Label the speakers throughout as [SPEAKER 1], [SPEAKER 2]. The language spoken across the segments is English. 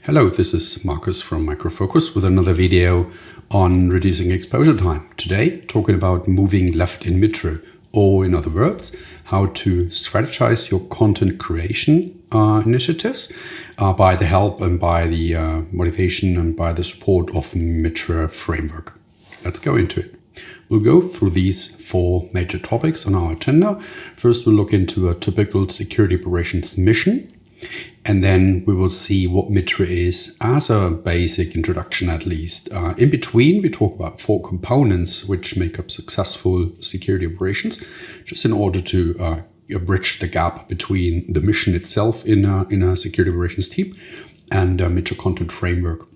[SPEAKER 1] Hello, this is Markus from Micro Focus with another video on reducing exposure time. Today, talking about moving left in MITRE, or in other words, how to strategize your content creation initiatives by the help and by the motivation and by the support of MITRE Framework. Let's go into it. We'll go through these four major topics on our agenda. First, we'll look into a typical security operations mission. And then we will see what MITRE is as a basic introduction, at least. In between, we talk about four components which make up successful security operations, just in order to bridge the gap between the mission itself in a security operations team and MITRE content framework.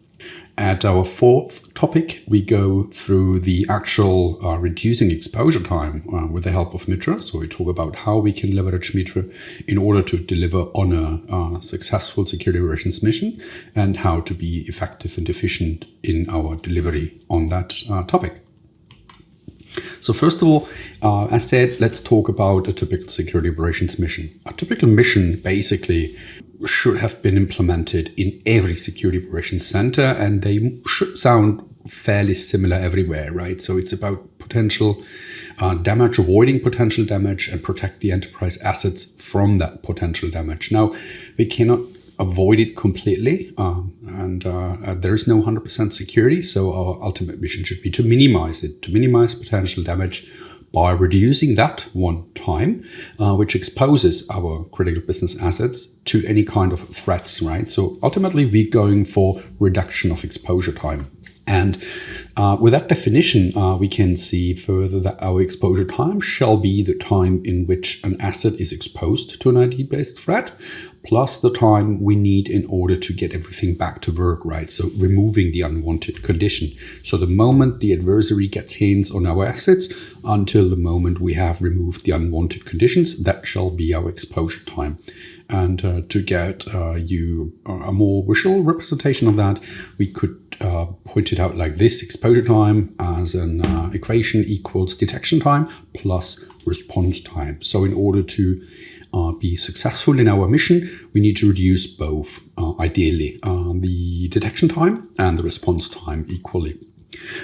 [SPEAKER 1] At our fourth topic, we go through the actual reducing exposure time with the help of MITRE. So we talk about how we can leverage MITRE in order to deliver on a successful security operations mission and how to be effective and efficient in our delivery on that topic. So first of all, as said, let's talk about a typical security operations mission. A typical mission basically should have been implemented in every security operations center, and they should sound fairly similar everywhere, right? So it's about potential damage, avoiding potential damage, and protect the enterprise assets from that potential damage. Now, we cannot avoid it completely, and there is no 100% security, so our ultimate mission should be to minimize it, to minimize potential damage by reducing that one time, which exposes our critical business assets to any kind of threats, right? So ultimately, we're going for reduction of exposure time. And with that definition, we can see further that our exposure time shall be the time in which an asset is exposed to an ID-based threat, plus the time we need in order to get everything back to work, right? So removing the unwanted condition. So the moment the adversary gets hands on our assets until the moment we have removed the unwanted conditions, that shall be our exposure time. And to get you a more visual representation of that, we could point it out like this: exposure time as an equation equals detection time plus response time. So in order to be successful in our mission, we need to reduce both, ideally, the detection time and the response time equally.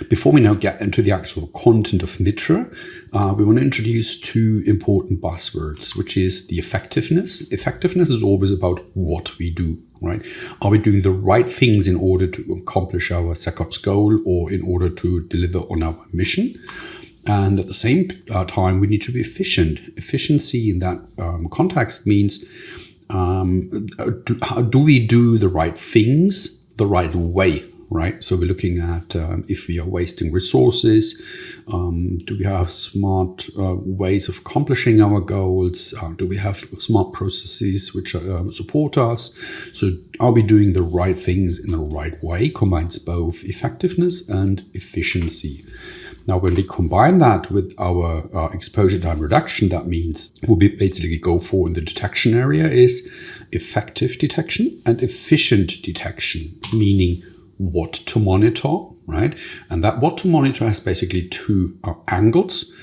[SPEAKER 1] Before we now get into the actual content of MITRE, we want to introduce two important buzzwords, which is the effectiveness. Effectiveness is always about what we do, right? Are we doing the right things in order to accomplish our SecOps goal or in order to deliver on our mission? And at the same time, we need to be efficient. Efficiency in that context means, do we do the right things the right way, right? So we're looking at if we are wasting resources, do we have smart ways of accomplishing our goals? Do we have smart processes which support us? So are we doing the right things in the right way? Combines both effectiveness and efficiency. Now, when we combine that with our exposure time reduction, that means what we basically go for in the detection area is effective detection and efficient detection, meaning what to monitor, right? And that what to monitor has basically two angles.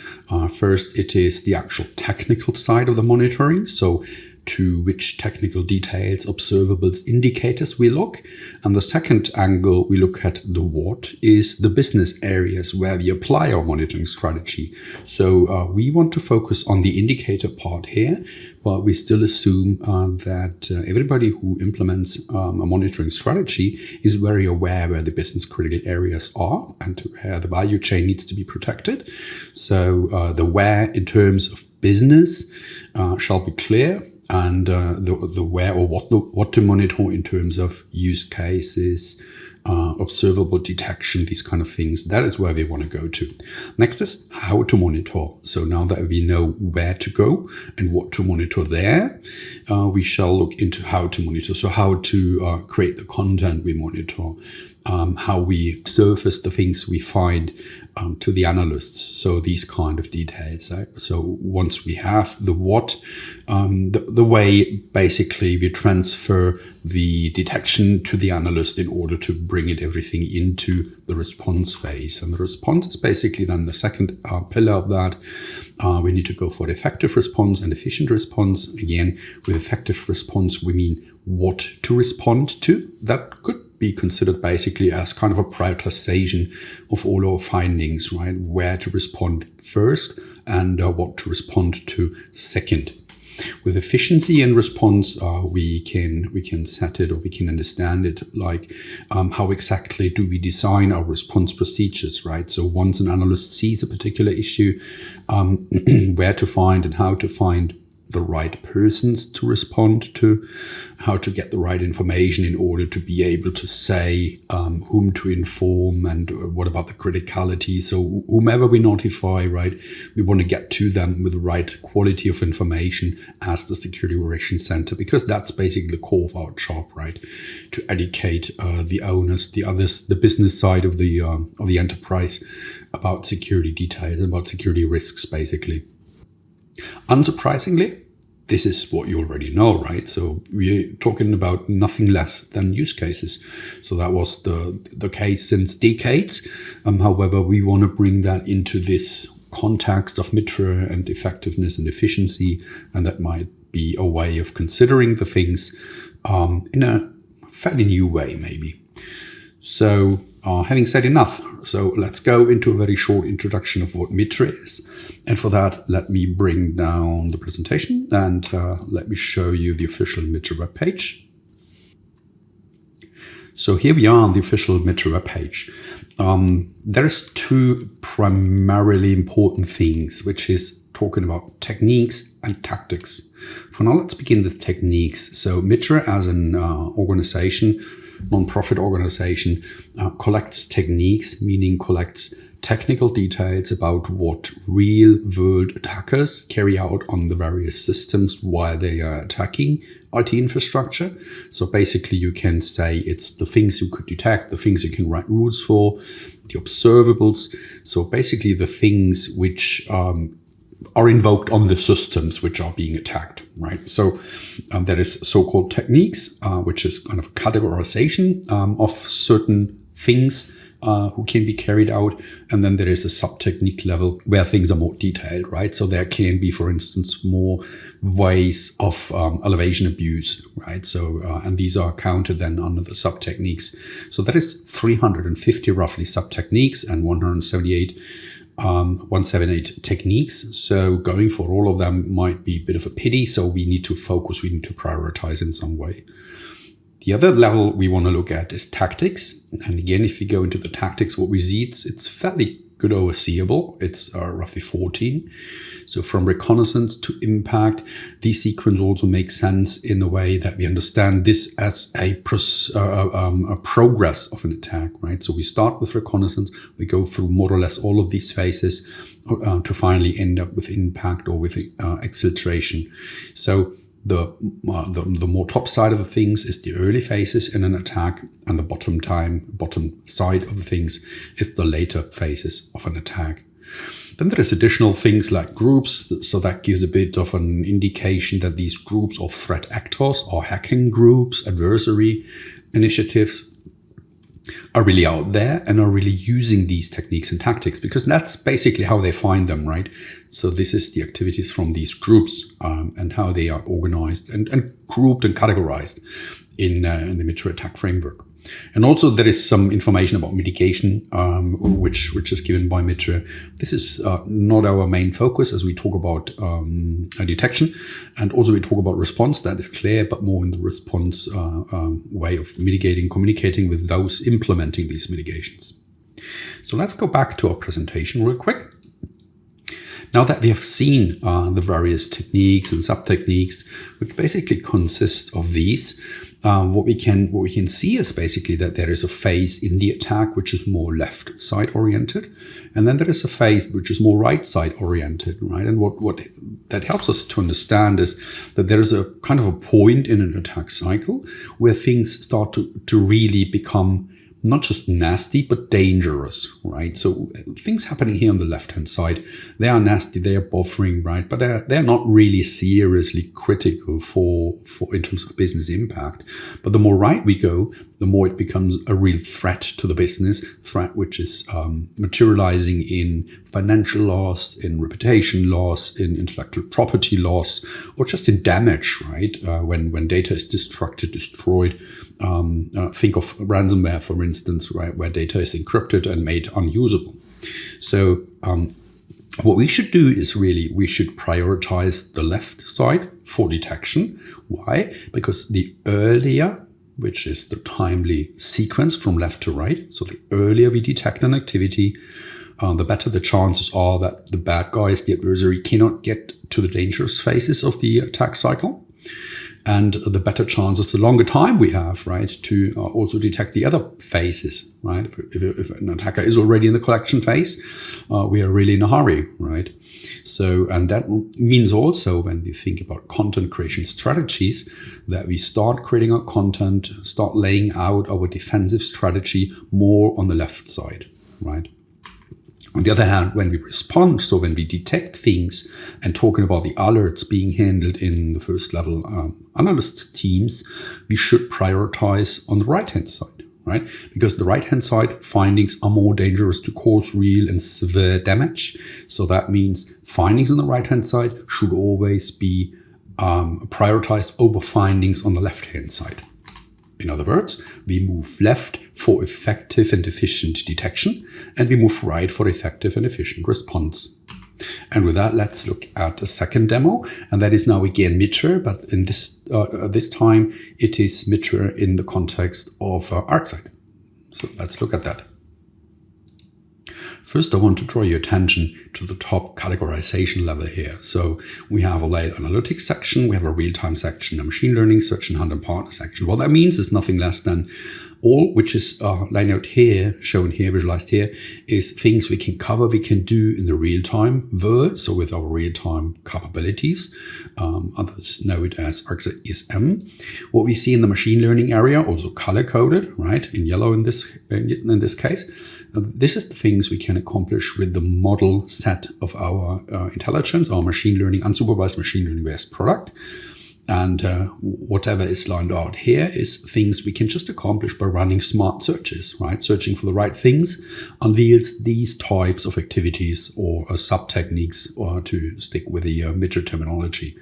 [SPEAKER 1] First, it is the actual technical side of the monitoring. So to which technical details, observables, indicators we look. And the second angle we look at the what is the business areas where we apply our monitoring strategy. So we want to focus on the indicator part here, but we still assume that everybody who implements a monitoring strategy is very aware where the business critical areas are and where the value chain needs to be protected. So the where in terms of business shall be clear, and the where or what to monitor in terms of use cases, observable detection, these kind of things. That is where we want to go to. Next is how to monitor. So now that we know where to go and what to monitor there, we shall look into how to monitor. So how to create the content we monitor. how we surface the things we find to the analysts. So these kind of details. So once we have the what, the way basically we transfer the detection to the analyst in order to bring everything into the response phase. And the response is basically then the second pillar of that. We need to go for the effective response and efficient response. Again, with effective response, we mean what to respond to. That could be considered basically as kind of a prioritization of all our findings, right? Where to respond first and what to respond to second. With efficiency and response, we can set it, or we can understand it like how exactly do we design our response procedures, right? So once an analyst sees a particular issue, where to find and how to find the right persons to respond to, how to get the right information in order to be able to say whom to inform and what about the criticality. So whomever we notify, right, we want to get to them with the right quality of information as the Security Operations Center, because that's basically the core of our job, right? To educate the owners, the others, the business side of the enterprise about security details and about security risks, basically. Unsurprisingly, this is what you already know, right? So we're talking about nothing less than use cases. So that was the case since decades. However, we want to bring that into this context of MITRE and effectiveness and efficiency, and that might be a way of considering the things in a fairly new way, maybe. So having said enough, so let's go into a very short introduction of what MITRE is. And for that, let me bring down the presentation and let me show you the official MITRE webpage. So here we are on the official MITRE webpage. There's two primarily important things, which is talking about techniques and tactics. For now, let's begin with techniques. So MITRE as an organization, non-profit organization, collects techniques, meaning collects technical details about what real-world attackers carry out on the various systems while they are attacking IT infrastructure. So basically, you can say it's the things you could detect, the things you can write rules for, the observables. So basically, the things which are invoked on the systems which are being attacked, right? So there is so-called techniques, which is kind of categorization of certain things who can be carried out. And then there is a sub-technique level where things are more detailed, right? So there can be, for instance, more ways of elevation abuse, right? So, and these are counted then under the sub-techniques. So that is 350 roughly sub-techniques and 178 techniques. So going for all of them might be a bit of a pity. So we need to focus, we need to prioritize in some way. The other level we want to look at is tactics. And again, if you go into the tactics, what we see, it's fairly good overseeable. It's roughly 14. So from reconnaissance to impact, these sequence also makes sense in the way that we understand this as a progress of an attack, right? So we start with reconnaissance, we go through more or less all of these phases to finally end up with impact or with exfiltration. So the more top side of the things is the early phases in an attack, and the bottom side of the things is the later phases of an attack. Then there is additional things like groups. So that gives a bit of an indication that these groups or threat actors or hacking groups, adversary initiatives are really out there and are really using these techniques and tactics, because that's basically how they find them, right? So this is the activities from these groups and how they are organized and grouped and categorized in the MITRE ATT&CK Framework. And also there is some information about mitigation, which is given by MITRE. This is not our main focus as we talk about detection, and also we talk about response. That is clear, but more in the response way of mitigating, communicating with those implementing these mitigations. So let's go back to our presentation real quick. Now that we have seen the various techniques and sub-techniques, which basically consist of these, what we can see is basically that there is a phase in the attack which is more left side oriented, and then there is a phase which is more right side oriented, right? And what that helps us to understand is that there is a kind of a point in an attack cycle where things start to really become not just nasty, but dangerous, right? So things happening here on the left-hand side, they are nasty, they are buffering, right? But they're not really seriously critical for in terms of business impact. But the more right we go, the more it becomes a real threat to the business, threat which is materializing in financial loss, in reputation loss, in intellectual property loss, or just in damage, right? When data is destroyed. Think of ransomware, for instance, right, where data is encrypted and made unusable. So what we should do is we should prioritize the left side for detection. Why? Because the earlier, which is the timely sequence from left to right, so the earlier we detect an activity, the better the chances are that the bad guys, the adversary, cannot get to the dangerous phases of the attack cycle. And the better chances, the longer time we have, right, to also detect the other phases, right? If an attacker is already in the collection phase, we are really in a hurry, right? So, and that means also when we think about content creation strategies, that we start creating our content, start laying out our defensive strategy more on the left side, right? On the other hand, when we respond, so when we detect things and talking about the alerts being handled in the first level analyst teams, we should prioritize on the right-hand side, right? Because the right-hand side findings are more dangerous to cause real and severe damage. So that means findings on the right-hand side should always be prioritized over findings on the left-hand side. In other words, we move left for effective and efficient detection, and we move right for effective and efficient response. And with that, let's look at a second demo, and that is now again MITRE, but in this time it is MITRE in the context of ArcSight. So let's look at that. First, I want to draw your attention to the top categorization level here. So we have a layered analytics section, we have a real-time section, a machine learning section, and a partner section. What that means is nothing less than all which is laid out here, shown here, visualized here, is things we can cover, we can do in the real-time world, so with our real-time capabilities. Others know it as ArcSight ESM. What we see in the machine learning area, also color-coded, right, in yellow in this case. This is the things we can accomplish with the model set of our intelligence, our machine learning, unsupervised machine learning-based product. And whatever is lined out here is things we can just accomplish by running smart searches, right? Searching for the right things unveils these types of activities or sub-techniques, or to stick with the MITRE terminology.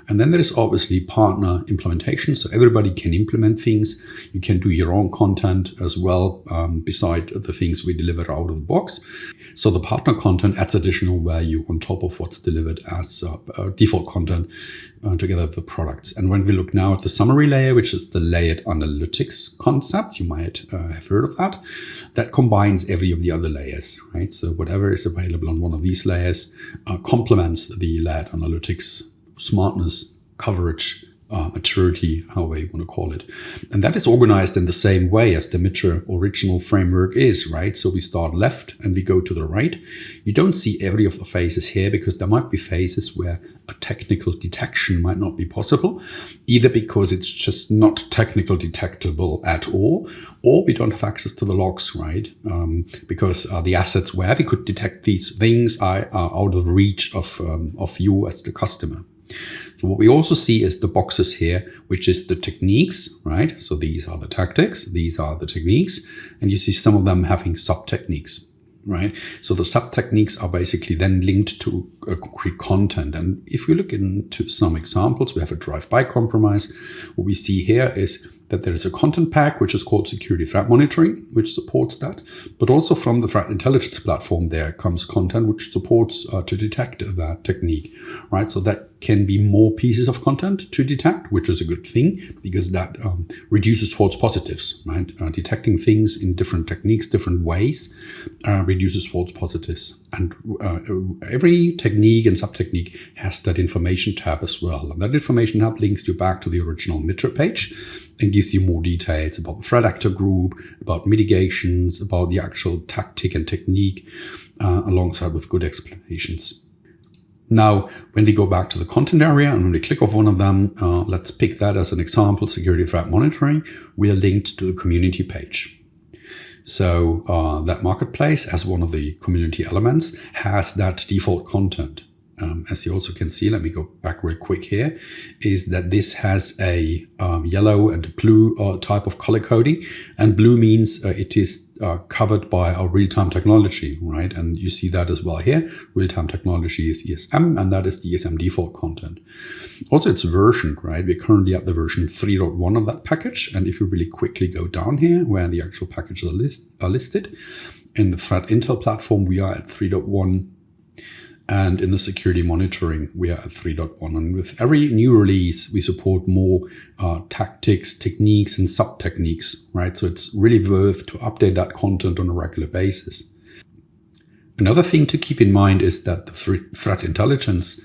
[SPEAKER 1] And then there is obviously partner implementation. So everybody can implement things. You can do your own content as well, beside the things we deliver out of the box. So the partner content adds additional value on top of what's delivered as default content together with the products. And when we look now at the summary layer, which is the layered analytics concept, you might have heard of that, that combines every of the other layers, right? So whatever is available on one of these layers complements the layered analytics, smartness, coverage, maturity, how they want to call it. And that is organized in the same way as the MITRE original framework is, right? So we start left and we go to the right. You don't see every of the phases here because there might be phases where a technical detection might not be possible, either because it's just not technical detectable at all, or we don't have access to the logs, right? Because the assets where we could detect these things are out of reach of you as the customer. So what we also see is the boxes here, which is the techniques, right? So these are the tactics, these are the techniques, and you see some of them having sub-techniques, right? So the sub-techniques are basically then linked to concrete content. And if we look into some examples, we have a drive-by compromise. What we see here is that there is a content pack, which is called security threat monitoring, which supports that. But also from the threat intelligence platform, there comes content which supports to detect that technique, right? So that can be more pieces of content to detect, which is a good thing because that reduces false positives, right? Detecting things in different techniques, different ways, reduces false positives. And every technique and sub-technique has that information tab as well. And that information tab links you back to the original MITRE page and gives you more details about the threat actor group, about mitigations, about the actual tactic and technique, alongside with good explanations. Now, when we go back to the content area and when we click off one of them, let's pick that as an example, security threat monitoring, we are linked to the community page. So that marketplace, as one of the community elements, has that default content. As you also can see, let me go back real quick here, is that this has a yellow and blue type of color coding. And blue means it is covered by our real-time technology, right? And you see that as well here. Real-time technology is ESM, and that is the ESM default content. Also, it's versioned, right? We're currently at the version 3.1 of that package. And if you really quickly go down here, where the actual packages are listed, in the threat intel platform, we are at 3.1. And in the security monitoring, we are at 3.1. And with every new release, we support more tactics, techniques, and sub-techniques, right? So it's really worth to update that content on a regular basis. Another thing to keep in mind is that the threat intelligence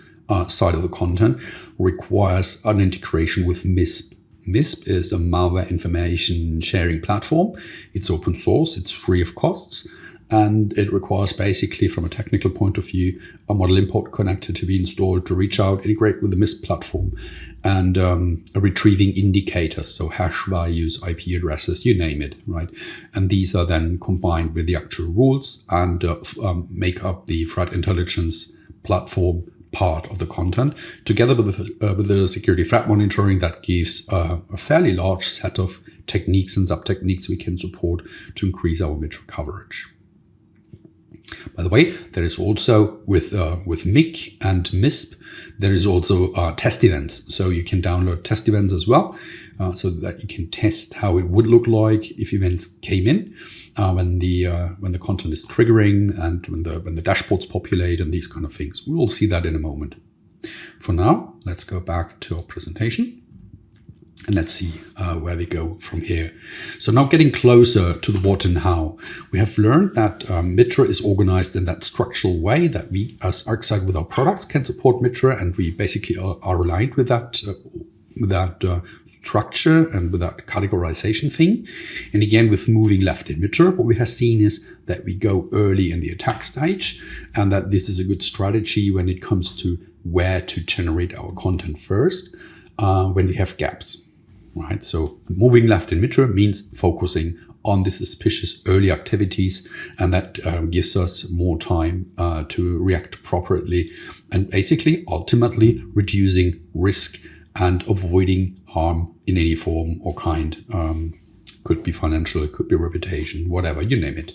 [SPEAKER 1] side of the content requires an integration with MISP. MISP is a malware information sharing platform. It's open source, it's free of costs. And it requires basically, from a technical point of view, a model import connector to be installed to reach out, integrate with the MISP platform, and a retrieving indicators, so hash values, IP addresses, you name it, right? And these are then combined with the actual rules and make up the threat intelligence platform part of the content, together with the security threat monitoring that gives a fairly large set of techniques and sub-techniques we can support to increase our MITRE coverage. By the way, there is also with MIC and MISP, there is also test events. So you can download test events as well, so that you can test how it would look like if events came in when the content is triggering and when the dashboards populate and these kind of things. We will see that in a moment. For now, let's go back to our presentation. And let's see where we go from here. So now getting closer to the what and how. We have learned that MITRE is organized in that structural way that we as ArcSight with our products can support MITRE, and we basically are aligned with that structure and with that categorization thing. And again, with moving left in MITRE, what we have seen is that we go early in the attack stage, and that this is a good strategy when it comes to where to generate our content first when we have gaps. Right, so moving left in MITRE means focusing on the suspicious early activities, and that gives us more time to react properly, and basically ultimately reducing risk and avoiding harm in any form or kind. Could be financial, it could be reputation, whatever, you name it.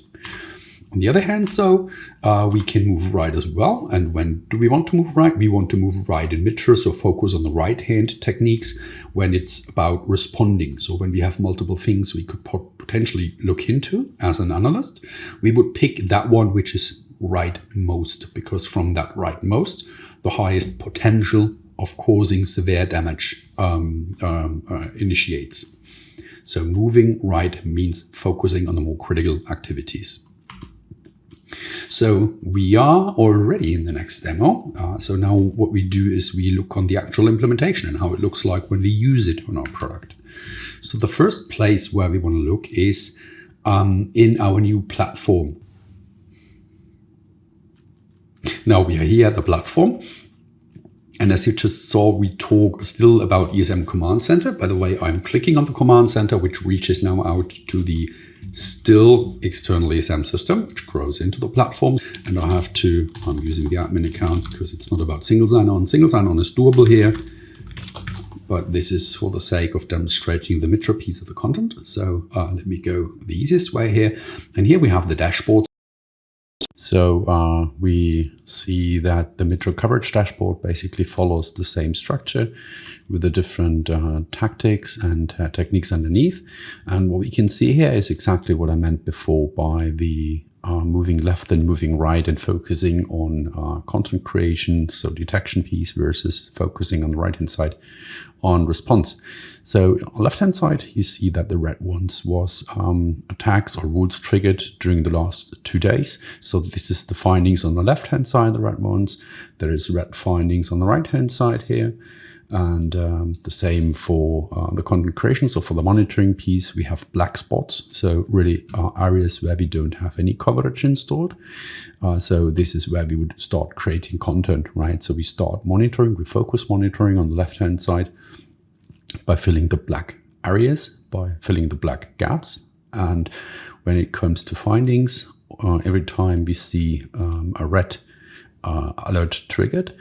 [SPEAKER 1] On the other hand, so we can move right as well. And when do we want to move right? We want to move right in MITRE, so focus on the right hand techniques when it's about responding. So when we have multiple things we could potentially look into as an analyst, we would pick that one which is right most, because from that right most, the highest potential of causing severe damage initiates. So moving right means focusing on the more critical activities. So we are already in the next demo. So now what we do is we look on the actual implementation and how it looks like when we use it on our product. So the first place where we want to look is in our new platform. Now we are here at the platform. And as you just saw, we talk still about ESM Command Center. By the way, I'm clicking on the Command Center, which reaches now out to the still external ESM system, which grows into the platform. And I'm using the admin account because it's not about single sign-on. Single sign-on is doable here, but this is for the sake of demonstrating the MITRE piece of the content. So let me go the easiest way here. And here we have the dashboard. So we see that the MITRE coverage dashboard basically follows the same structure with the different tactics and techniques underneath. And what we can see here is exactly what I meant before by the moving left and moving right and focusing on content creation, so detection piece, versus focusing on the right-hand side on response. So on the left-hand side, you see that the red ones was attacks or rules triggered during the last 2 days. So this is the findings on the left-hand side, the red ones. There is red findings on the right-hand side here. And the same for the content creation. So for the monitoring piece, we have black spots. So really areas where we don't have any coverage installed. So this is where we would start creating content, right? So we start monitoring, we focus monitoring on the left-hand side by filling the black areas, by filling the black gaps. And when it comes to findings, every time we see a red alert triggered,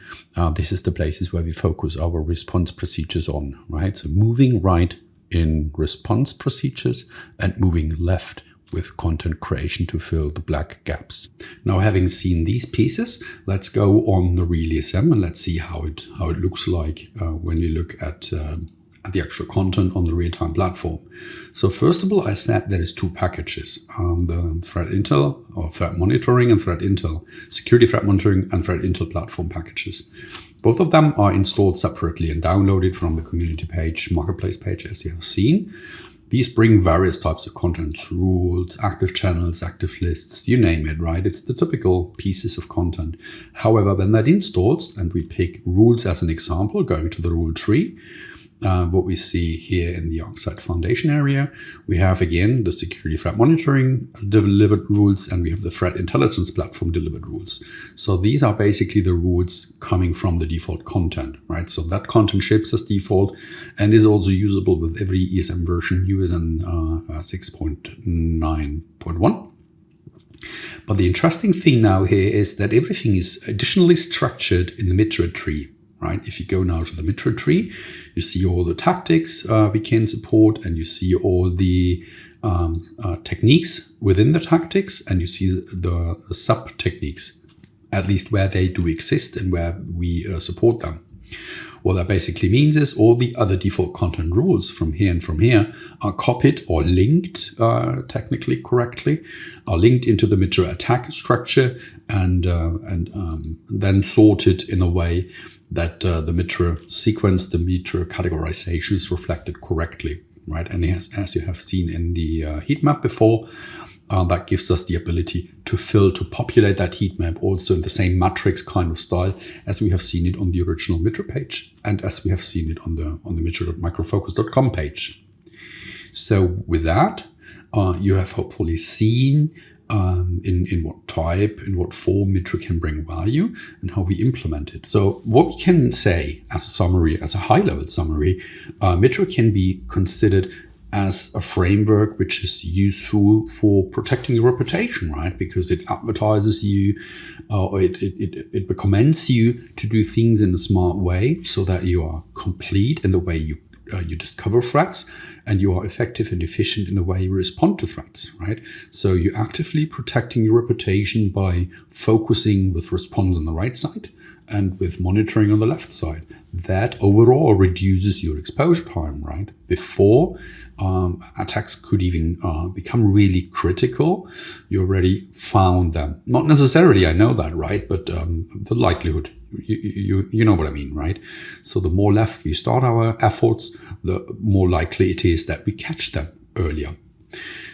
[SPEAKER 1] this is the places where we focus our response procedures on, right? So moving right in response procedures and moving left with content creation to fill the black gaps. Now, having seen these pieces, let's go on the real ESM and let's see how it looks like when we look at the actual content on the real-time platform. So first of all, I said there is two packages, the threat intel or threat monitoring and threat intel, security threat monitoring and threat intel platform packages. Both of them are installed separately and downloaded from the community page, marketplace page, as you have seen. These bring various types of content, rules, active channels, active lists, you name it, right? It's the typical pieces of content. However, when that installs, and we pick rules as an example, going to the rule tree, what we see here in the ArcSight Foundation area, we have again the security threat monitoring delivered rules, and we have the threat intelligence platform delivered rules. So these are basically the rules coming from the default content, right? So that content ships as default and is also usable with every ESM version, USN 6.9.1. But the interesting thing now here is that everything is additionally structured in the MITRE tree. Right? If you go now to the MITRE tree, you see all the tactics we can support, and you see all the techniques within the tactics, and you see the sub-techniques, at least where they do exist and where we support them. What that basically means is all the other default content rules from here and from here are copied or linked, technically correctly, are linked into the MITRE ATT&CK structure and then sorted in a way that the MITRE sequence, the MITRE categorization is reflected correctly, right? And as you have seen in the heat map before, that gives us the ability to populate that heat map also in the same matrix kind of style as we have seen it on the original MITRE page and as we have seen it on the mitre.microfocus.com page. So with that, you have hopefully seen in what type, in what form MITRE can bring value and how we implement it. So what we can say as a summary, as a high-level summary, MITRE can be considered as a framework which is useful for protecting your reputation, right? Because it advertises you, or it recommends you to do things in a smart way so that you are complete in the way you discover threats, and you are effective and efficient in the way you respond to threats, right? So you're actively protecting your reputation by focusing with response on the right side and with monitoring on the left side. That overall reduces your exposure time, right? Before attacks could even become really critical, you already found them. Not necessarily, I know that, right? But the likelihood, you know what I mean, right? So the more left we start our efforts, the more likely it is that we catch them earlier.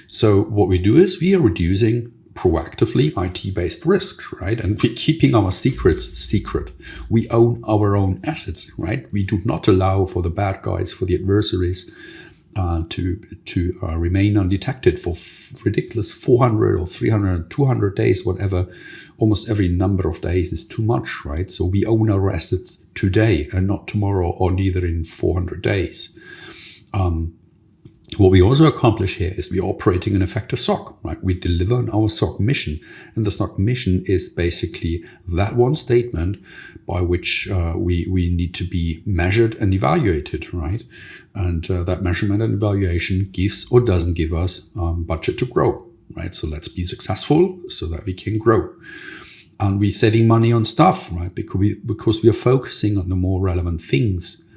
[SPEAKER 1] So what we do is we are reducing proactively IT-based risks, right? And we're keeping our secrets secret. We own our own assets, right? We do not allow for the bad guys, for the adversaries to remain undetected for ridiculous 400 or 300, 200 days, whatever. Almost every number of days is too much, right? So we own our assets today and not tomorrow or neither in 400 days. What we also accomplish here is we're operating an effective SOC, right? We deliver on our SOC mission. And the SOC mission is basically that one statement by which we need to be measured and evaluated, right? And that measurement and evaluation gives or doesn't give us budget to grow, right? So let's be successful so that we can grow. And we're saving money on stuff, right? Because we are focusing on the more relevant things.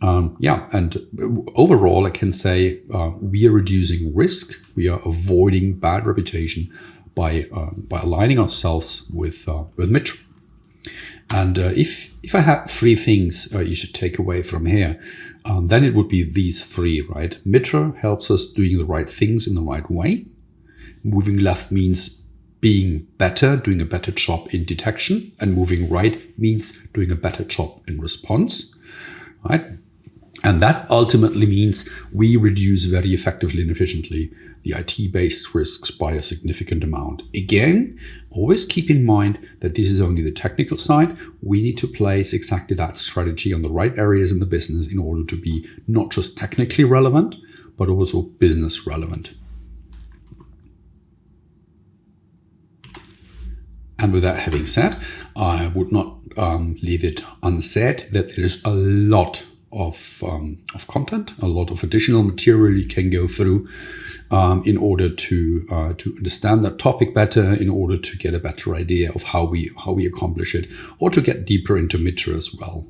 [SPEAKER 1] And overall, I can say we are reducing risk. We are avoiding bad reputation by aligning ourselves with MITRE. And if I had three things you should take away from here, then it would be these three, right? MITRE helps us doing the right things in the right way. Moving left means being better, doing a better job in detection, and moving right means doing a better job in response, right? And that ultimately means we reduce very effectively and efficiently the IT-based risks by a significant amount. Again, always keep in mind that this is only the technical side. We need to place exactly that strategy on the right areas in the business in order to be not just technically relevant, but also business relevant. And with that having said, I would not leave it unsaid that there is a lot of content, a lot of additional material you can go through in order to understand that topic better, in order to get a better idea of how we accomplish it, or to get deeper into MITRE as well.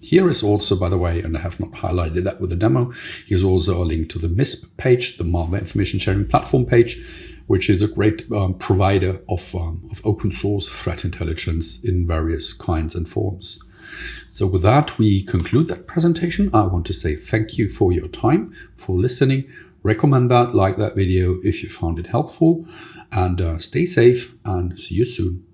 [SPEAKER 1] Here is also, by the way, and I have not highlighted that with the demo, here's also a link to the MISP page, the Malware Information Sharing Platform page, which is a great provider of open source threat intelligence in various kinds and forms. So with that, we conclude that presentation. I want to say thank you for your time, for listening. Recommend that, like that video if you found it helpful, and stay safe and see you soon.